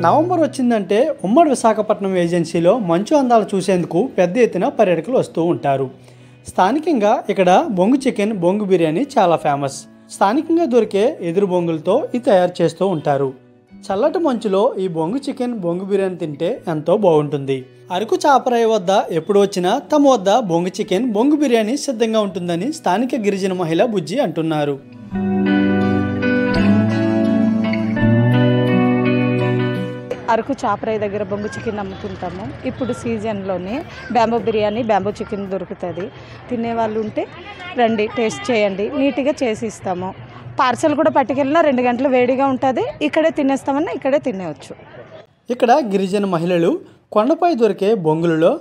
November వచ్చిందంటే ఉమ్మడి విశాఖపట్నం ఏజెన్సీలో మంచు అందాలు చూసేందుకు పెద్ద ఎత్తున పర్యాటకులు వస్తూ ఉంటారు. స్థానికంగా ఇక్కడ బొంగు చికెన్, బొంగు బిర్యానీ చాలా ఫేమస్. స్థానికంగా దొరికే ఎదురు బొంగులతో ఇది తయారు చేస్తూ ఉంటారు. చల్లటి మంచులో ఈ బొంగు చికెన్, బొంగు బిర్యానీ తింటే ఎంతో బాగుంటుంది. అరకు చాపరాయి వద్ద ఎప్పుడు వచ్చినా తమ వద్ద బొంగు చికెన్, బొంగు బిర్యానీ సిద్ధంగా ఉంటుందని స్థానిక గిరిజన మహిళ బుజ్జి అంటున్నారు. అరకు చాపరాయి దగ్గర బొంగు చికెన్ అమ్ముతుంటాము. ఇప్పుడు సీజన్లోనే బ్యాంబో బిర్యానీ, బ్యాంబో చికెన్ దొరుకుతుంది. తినేవాళ్ళు ఉంటే రండి, టేస్ట్ చేయండి, నీట్గా చేసి ఇస్తాము. పార్సల్ కూడా పట్టుకెళ్ళినా 2 గంటలు వేడిగా ఉంటుంది. ఇక్కడే తినేస్తామన్నా ఇక్కడే తినేవచ్చు. ఇక్కడ గిరిజన మహిళలు కొండపై దొరికే బొంగులలో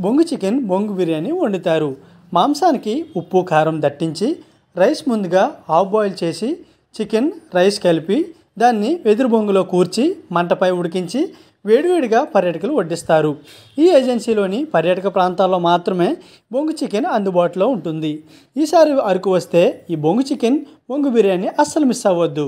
బొంగు చికెన్, బొంగు బిర్యానీ వండుతారు. మాంసానికి ఉప్పు, కారం దట్టించి రైస్ ముందుగా హాఫ్ బాయిల్ చేసి చికెన్, రైస్ కలిపి దాన్ని వెదురు బొంగులో కూర్చి మంటపై ఉడికించి వేడివేడిగా పర్యాటకులు వడ్డిస్తారు. ఈ ఏజెన్సీలోని పర్యాటక ప్రాంతాల్లో మాత్రమే బొంగు చికెన్ అందుబాటులో ఉంటుంది. ఈసారి అరకు వస్తే ఈ బొంగు చికెన్, బొంగు బిర్యానీ అస్సలు మిస్ అవ్వద్దు.